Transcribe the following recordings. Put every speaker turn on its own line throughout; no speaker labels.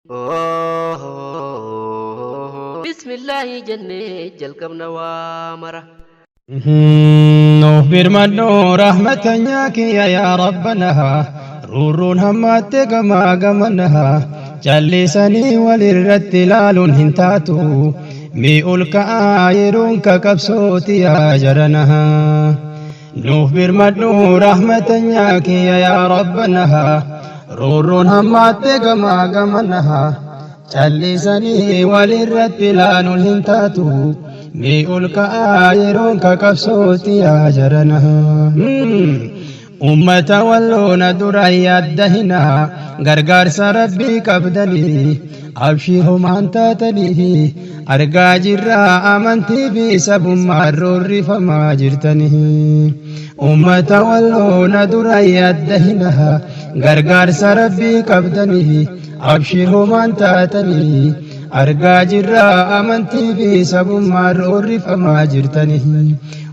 بسم الله جنة جلكم نوامرة
نوفر منو رحمة يا ربنا رورون هماتك ما قمنها جلسني وللرتلال هنتاتو ميؤلك آيرون ككبسوتي يا جرنها نوفر منو رحمة يا ربنا رورون هماتك ما قمنها جلسني وللرتلال هنتاتو ميؤلك آيرون ككبسوتي يا جرنها أمة ولون درعي الدهنا غرغر سربي كبدني أبشيهم أنت تليه أرقى جرى أمنتي في سب مرور فما جرتني أمة ولون درعي الدهنا غرغر سربي كبدني أبشيهم أنت تليه أرقى جرى أمنتي في سب مرور فما جرتني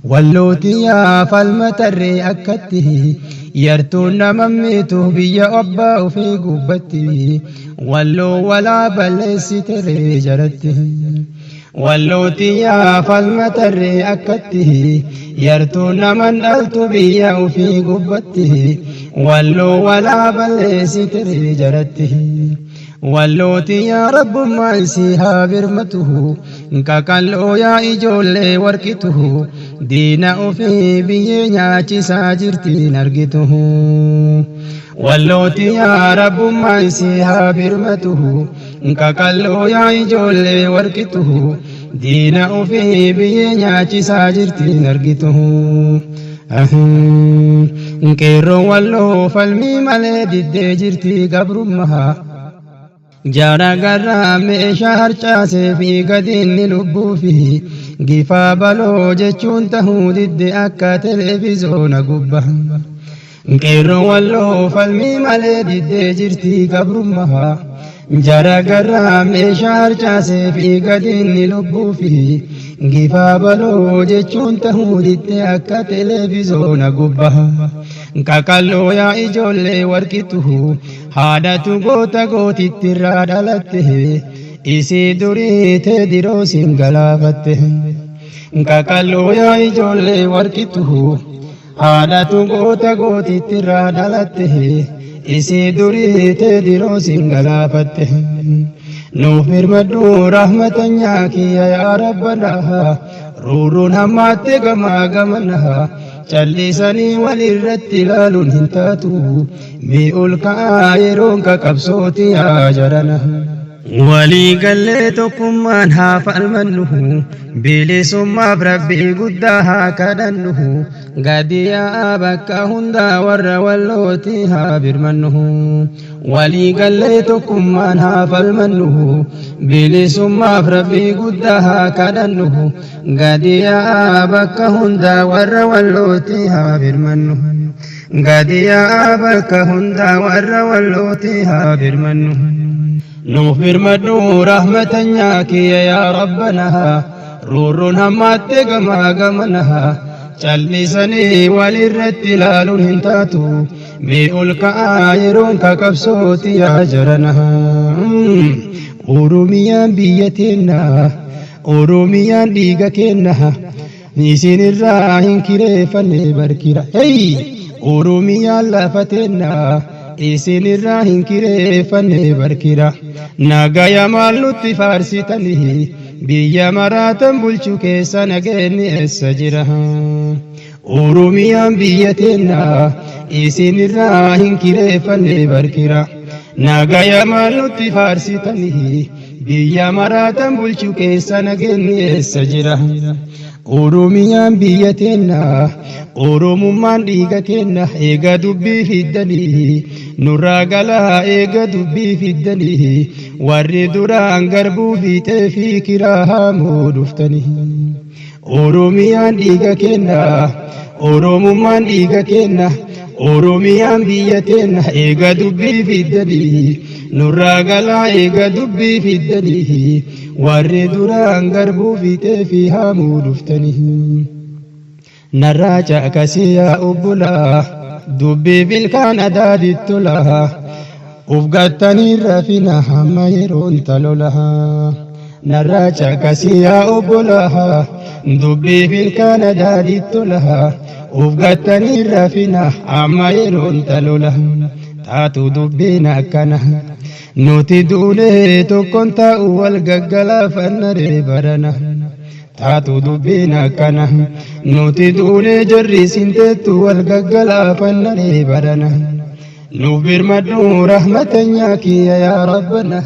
واللوتي يا فالمتر أكته يرتون مميته بيا أبا في قبته واللو ولا بل ستر جرته واللوتي يا فالمتر أكته يرتون من ألت بيا في قبته واللو ولا بل ستر جرته واللوتي يا رب ما يسيها برمته كاكالو يا إجولي وركته دينا في بينا ساجرتي نرقته واللوتي يا رب ما يسيها برمته كاكالو يا إجولي وركته دينا في بينا ساجرتي نرقته كيرو واللو فالمي مالي دي جرتي قبر مها جارا غرام شهر چاسه في قدين لبو فيه غفا بلو جچون تهود دي اكا تلفزيون قبه كيرو والله فالمي مالي دي جرتي قبر مها جارا غرام شهر چاسه في قدين لبو فيه غفا بلو جچون تهود دي اكا تلفزيون قبه كاكالو يا إجولي وركته هادتو غوتا غوتي ترى دلته إسي دوري تديرو سنغلافته كاكالو يا إجولي وركته هادتو غوتا غوتي ترى دلته إسي دوري تديرو سنغلافته نوفر مدو رحمة يا ربنا رورون هماتك ما قمنها جلسني وللرتلال هنتاتو ميؤلك آيرون ككبسوتي يا جرنه ولي قلتكم منها فالمنه بلس ما بربي قدها كدنه قد يا أبك هندا ور واللوتيها برمنه ولي قلتكم منها فالمنه بلس ما بربي قدها كدنه قد يا أبك هندا ور واللوتيها برمنه قد يا أبك هندا ور واللوتيها برمنه نوفر مدو رحمة يا ربنا رور هماتك ما قمنها جلسني وللرتلال هنتاتو ميؤلك آيرون ككبسوتي يا جرنها أوروميان بيتنا أوروميان ديغكنا نيسين الراهن كريفن بركرا هي أوروميان لفتنا إسين الراهن كريفن بركرا ناغايا مالوتي فارسيتني بيا مراتن بلچو كيسا نغيني السجرها أوروميان بيتنا إسين الراهن كريفن بركرا ناغايا مالوتي فارسيتني بيا مراتن بلچو كيسا نغيني السجرها أوروميان بيتنا أوروممان ديغا كنا إيغا دبي في الدني نورا غلا إيغا دبي في الدني warri duraan garbuu fiixee fi kiraa mooduftanii Oromiyaan dhiiga kenna Oromummaan dhiiga kenna Oromiyaan biyya tenna eega dubbii fiddanii nurraa galaa eega dubbii fiddanii warri duraan garbuu fiixee fi mooduftanii narraa caakasii yaa obbolaa dubbii bilkaan adaadittolaa ufgattanii rafina hamma yeroon talolaha narraa caqasiyaa obbolaha dubbii filkaana daadittu laha ufgattanii rafina hamma yeroon talolaha taatu dubbiin akkana nuti duulee tokkoon ta'u wal gaggalaafanaree barana taatu dubbiin akkana nuti duulee jarriisinteettu wal gaggalaafanaree barana nuuf birmadhu rahmatanyaa kiyya yaa rabbana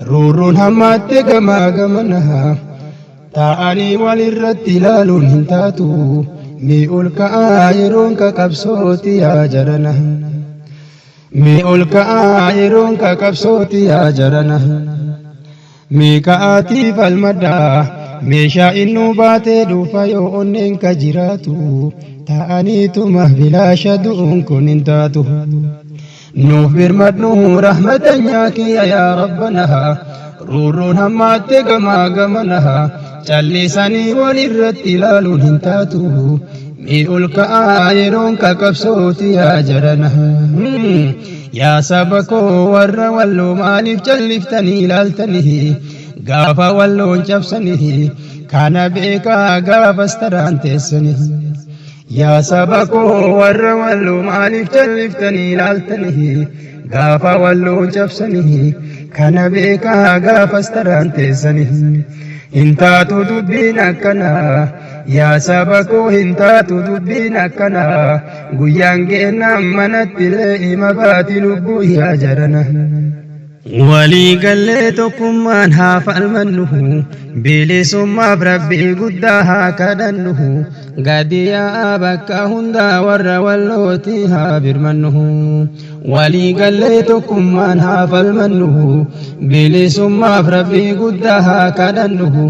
ruuruun hammaatte gamaa gamana ta'anii walirratti ilaaluun hin taatu mee ol ka'aa yeroon qabsooti yaa jarana mee ol ka'aa yeroon qabsooti yaa jarana mee ka'aatii falmadhaa meeshaa innuu baatee dhufa yoo onneen ka jiraatu ta'aniituma bilaasha du'uun kun hin taatu nuuf birmadhu rahmatanyaa kiyya yaa rabbana ruuruun hammaatte gamaa gamana callisanii walirratti ilaaluun hin taatu mee ol ka'aa yeroon qabsooti yaa jarana yaa saba koo warra walloo maaliif calliftanii ilaaltanii gaafa walloon cabsanii kana beekaa gaafas taraan teessanii yaa saba koo warra walloo maaliif calliftanii ilaaltanii gaafa walloon cabsanii kana beekaa gaafas taraan teessanii hin taatu dubbiin akkana yaa saba koo hin taatu dubbiin akkana guyyaan geennaan manattilee hima baati lubbuu yaa jarana walii gallee tokkummaan haa falmannuhu bilisummaaf rabbii guddaa haa kadhannuhu gadiyaa bakka hundaa warra wallooti haa birmannuhu walii gallee tokkummaan haa falmannuhu bilisummaaf rabbii guddaa haa kadhannuhu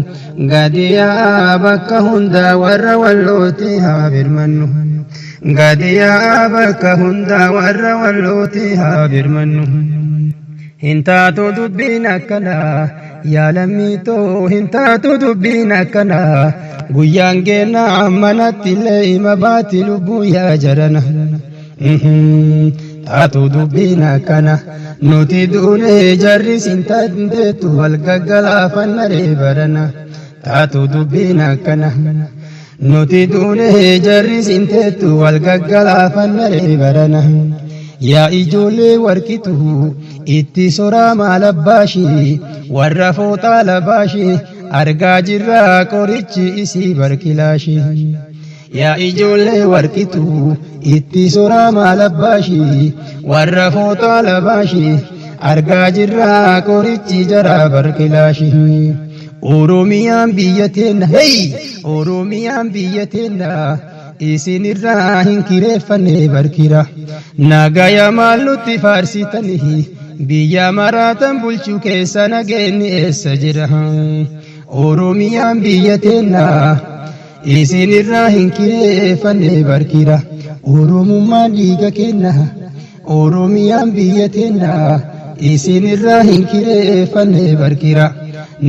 gadiyaa bakka hundaa warra wallooti haa birmannuhu gadiyaa bakka hundaa warra wallooti haa birmannuhu hin taatu dubbiin akkana yaa lammiitoo hin taatu dubbiin akkana guyyaan geennaa manattillee hima baati lubbuu yaa jarana taatu dubbiin akkana nuti duunee jarris hin taateettu wal gaggalaafanaree barana taatu dubbiin akkana nuti duunee jarris hin teettu wal gaggalaafanaree barana yaa ijoollee warqitu itti soraa maalabbaashi warra fooxaa labaashi argaa jirraa qorichi isii barkilaashi yaa ijoollee warqitu itti soraa maalabbaashi warra fooxaa labaashi argaa jirraa qorichi jaraa barkilaashi oromiyaan biyya teenna hey oromiyaan biyya teenna isinirraa hin kireeffanne barkira nagaya maal nutti faarsitanii biyya maraatan bulchuu keessa nageenni eessa jira oromiyaan biyya teenna isinirraa hin kireeffanne barkira oromummaan dhiiga kenna oromiyaan biyya teenna isinirraa hin kireeffanne barkira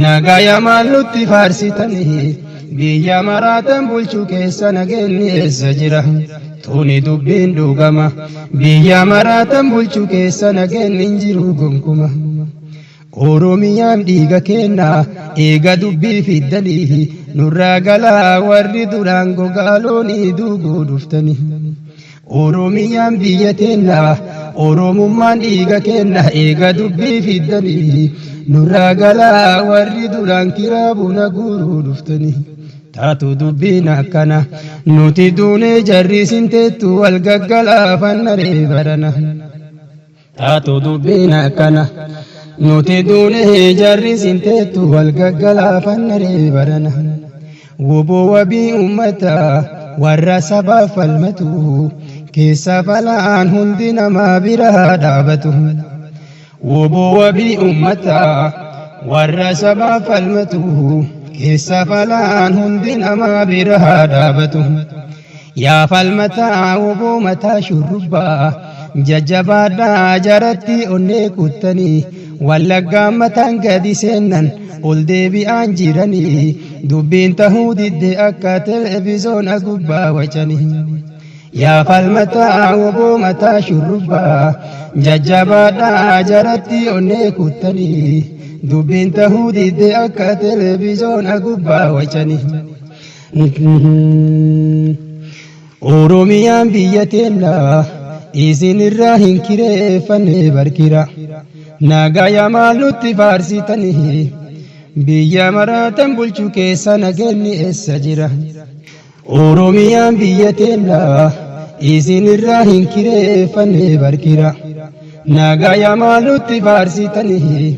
nagaya maal nutti faarsitanii biyya maraatan bulchuu keessa nageenni eessa jira tuni dubbiin dhugama biyya maraatan bulchuu keessa nageenni hin jiru gonkuma oromiyaan dhiiga kenna eega dubbii fiddanii nurraa galaa warri duraan gogaaloonii duuguu dhuftanii oromiyaan biyya teenna oromummaan dhiiga kenna eega dubbii fiddanii nurraa galaa warri duraan kiraa buna guuruu dhuftanii taatu dubbiin akkana nuti duunee jarrisin teettu wal gaggalaafanaree barana taatu dubbiin akkana nuti duunee jarrisin teettu wal gaggalaafanaree barana woboo wabii ummataa warra sabaaf falmatu keessa falaan hundi namaa biraa dhaabatu woboo wabii ummataa warra sabaaf falmatu keessa falaan hundi namaa biraa dhaabatu yaa falmataa woboo mataa shurrubbaa jajjabaadhaa jaratti onnee kuttanii wallaggaan mataan gadi seennan ol deebi'aan jiranii dubbiin tahuu didde akka televizoona gubbaa wacanii يا فالمتا وبومتا شربا ججبادا جرتي أنيك التني دبين تهودي دي أكا تلفزيون أقبا وجني Oromiyaan biyya teennaa isin irraa hin kireeffanne barkira nagaya maal nutti faarsitanii biyya maraatan bulchuu keessa nageenyi eessa jira Oromiyaan biyya teennaa isin irraa hin kireeffanne barkira nagaya maal nutti faarsitanii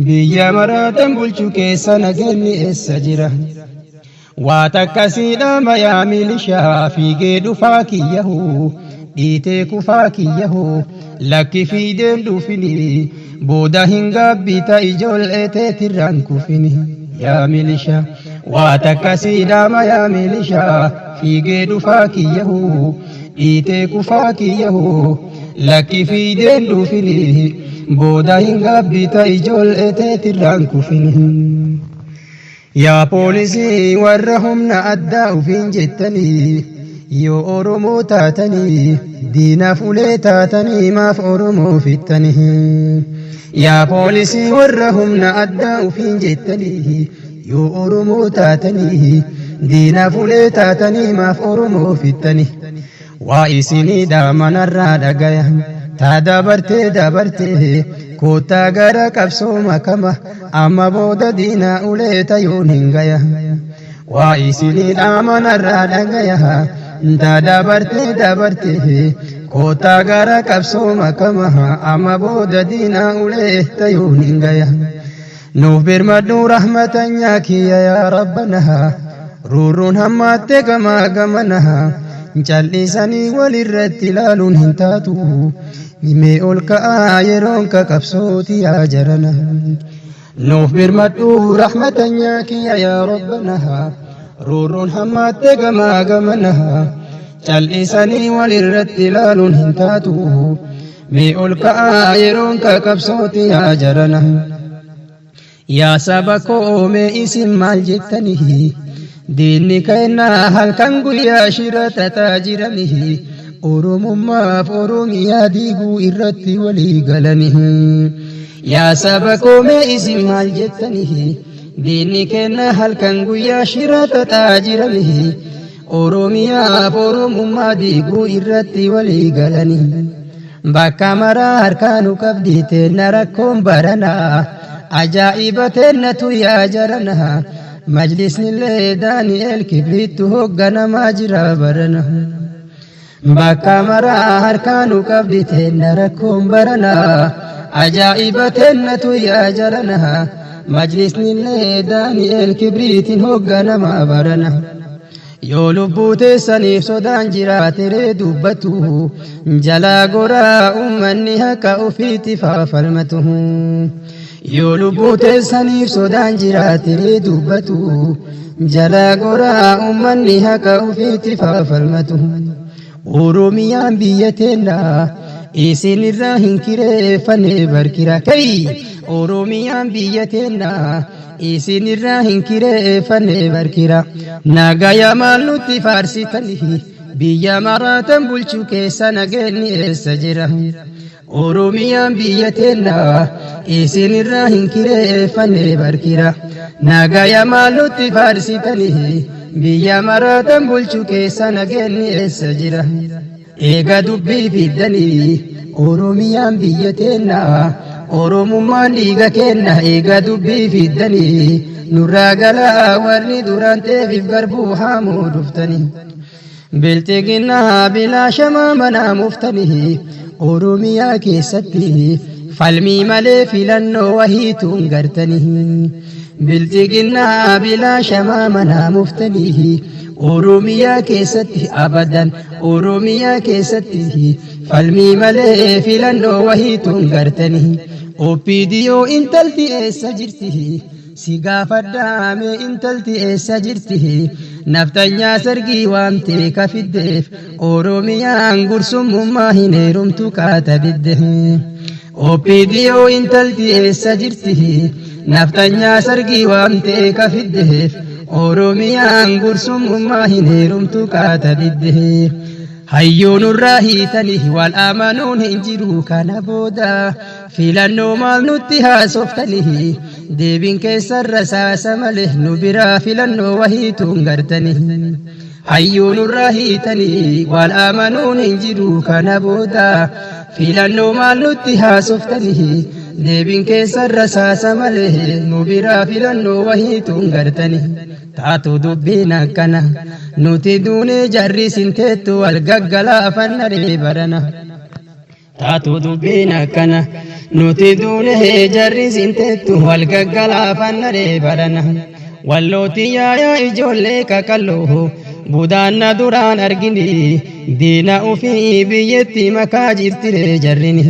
biyya maraatan bulchuu keessa nageenyi eessa jira Waatakasiidha mayaa milishaa fiigee dhufaa kiyyahu dhiitee kufaa kiyyahu lakki fiideen dhufini booda hin gaabbita ijoollee teetirraan kufini yaa milishaa waatakasiidha mayaa milishaa fiigee dhufaa kiyyahu dhiitee kufaa kiyyahu lakki fiideen dhufini booda hin gaabbita ijoollee teetirraan kufini Yaa poolisii warra humna addaa ufiin jettanii yoo Oromoo taatanii diinaaf ulee taatanii maaf Oromoo fittanii Yaa poolisii warra humna addaa ufiin jettanii yoo Oromoo taatanii diinaaf ulee taatanii maaf Oromoo fittanii waa isiniidha manarraa dhagaya taa dabartee Kota gara qabsoo makama amma booda diina ulee tayoon hin gaya waa isiniidha manarraa dhagaya taa dabartee kota gara qabsoo makama amma booda diina ulee tayoon hin gaya nuuf birmadhu rahmatan kiyya yaa rabbana ruuruun hammaatte gamaa gamana callisanii walirratti ilaaluun hin taatu Mee ol ka'aa yeroon ka qabsooti yaa jarana nuuf birmadhu rahmatan kiyya yaa rabbana ruuruun hammaatte gamaa gamana callisanii walirratti ilaaluun hin taatu mee ol ka'aa yeroon ka qabsooti yaa jarana yaa saba koo mee isin maal jettanii diinni kennaa halkan guyyaa shira taajiranii Oromummaaf Oromiyaa diiguu irratti walii galanii yaa saba koo mee isin maal jettanii diinni kennaa halkan guyyaa shira taajiranii Oromiyaaf Oromummaa diiguu irratti walii galanii bakka maraa harkaanu qabdi teenna rakkoon baranaa ajaa'iba teennatu yaa jaranaa majlisnillee Daani'eel Kibriitu hoogganamaa jira barana Bakka maraa harkaanu qabdi teenna rakkoon baranaa ajaa'iba teennatu yaa jaranaa majlisnillee Daani'eel Kibriitiin hoogganamaa barana yoo lubbuu teessaniif sodaan jiraateree dubbatu jalaa goraa ummanni haqa ofiitti faafalmatu yoo lubbuu teessaniif sodaan jiraateree dubbatu jalaa goraa ummanni haqa ofiitti faafalmatu Oromiyaan biyya teennaa isin irraa hin kireeffanne barkira kai Oromiyaan biyya teennaa isin irraa hin kireeffanne barkira nagaya maal nutti faarsitanii biyya maraatan bulchuu keessa nageenyi eessa jira Oromiyaan biyya teennaa isin irraa hin kireeffanne barkira nagaya maal nutti faarsitanii biyya maraatan bulchuu keessa nageenyi eessa jira eega dubbii fiddanii Oromiyaan biyya teennaa Oromummaan dhiiga kenna eega dubbii fiddanii nurraa galaa warri duraan teefiif garbuu haamuu dhuftanii bilxiginnaa bilaashamaa manaa muftanii Oromiyaa keessatti falmii malee filannoo wahiituun gartanii bilxiginnaa bilaashamaa manaa muftanii Oromiyaa keessatti abadan Oromiyaa keessatti falmii malee filannoo wahiituun gartanii Opiidiyoo intalti eessa jirti si gaafadhaa mee intalti eessa jirti naftanyaa sargii waamtee kafiddeef Oromiyaan gursummaa hin heerumtu kaatabidde Opiidiyoo intalti eessa jirti naftanyaa sargii waamtee kafiddeef Oromiyaan gursummaa hin heerumtu kaatabidde hayyoon irraa hiitanii wal amanuun hin jiru kana booda filannoo maal nutti haasoftanii deebiin keessan rasaasa malee nu biraa filannoo wahiituun gartanii hayyoon irraa hiitanii wal amanuun hin jiru kana booda filannoo maal nutti haasoftanii deebiin keessan rasaasa malee nu biraa filannoo wahiituun gartanii taatu dubbiin akkana nuti duunee jarri sinteettu wal gaggalaafanna barana taatu dubbiin akkana nuti duunee jarri sinteettu wal gaggalaafanna barana wallooti yaayaa ijoollee kakalloo budaanna duraan argini diina ufii biyyetti makaa jirtire jarrini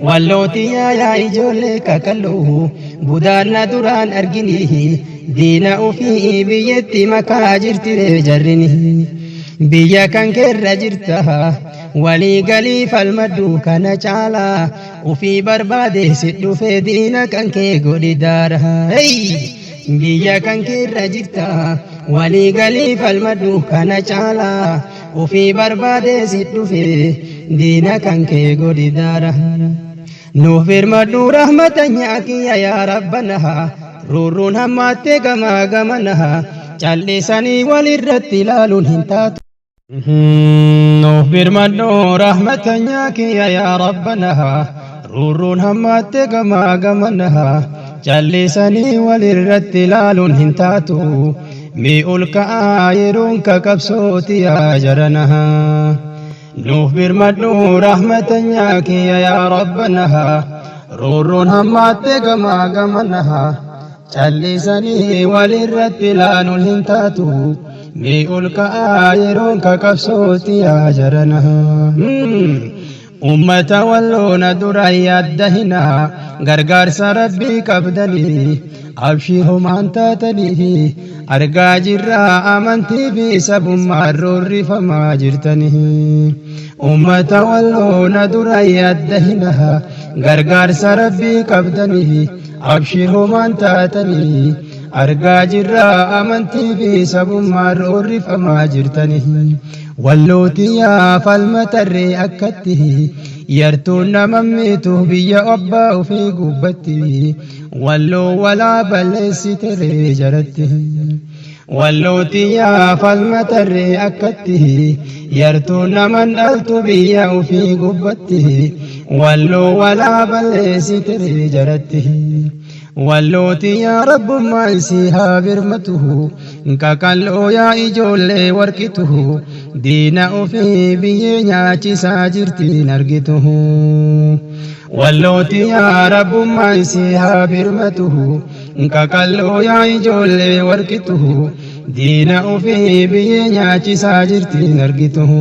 wallooti yaayaa ijoollee kakalloo budaanna duraan argini diina ufii biyyetti makaa jirtire jarrini biyya kan keerra jirta walii galii falmaddu kana caalaa ufii barbaade si dhufe diina kan kee godhi daara biyya kan keerra jirta walii galii falmaddu kana caalaa ufii barbaade si dhufe diina kan kee godhi daara nuuf birmadhu rahmata nyaakiyya yaa rabbana rurruun hammaattee gamaa gamana callisanii walirratti ilaaluun hin taatu nuuf birmadhu rahmata nyaakiyya yaa rabbana rurruun hammaattee gamaa gamana callisanii walirratti ilaaluun hin taatu mi'ul ka'aa yeroon kakabsooti yaa jarana nuuf birmadhu rahmata nyaakiyya yaa rabbana rurruun hammaattee gamaa gamana callisanii walirratti ilaaluun hin taatu mi'ul ka'aa yeroon kakabsooti yaa jarana ummata walloona dura yaaddahina gargaarsa rabbii qabdanii abshii homaan taatanii argaa jirraa amantii fi sabummaan roorrifamaa jirtanii ummata walloona dura yaaddahina gargaarsa rabbii qabdanii abshii homaan taatanii argaa jirraa amantii fi sabummaan roorrifamaa jirtanii wallooti yaa falmatarree akkatti yartuun namammitu biyya abbaa ofii gubbatti walloo walaa balleessitere jaratti wallooti yaa falmatarree akkatti yartuun naman dhaltu biyya ofii gubbatti walloo walaa balleessitere jaratti wallooti yaa rabbummaa isii haa birmatuhu kakalloo yaa ijoollee warqituhu diina ofii biyyee nyaachisaa jirtiin argituhu wallooti yaa rabbummaa isii haa birmatuhu kakalloo yaa ijoollee warqituhu diina ofii biyyee nyaachisaa jirtiin argituhu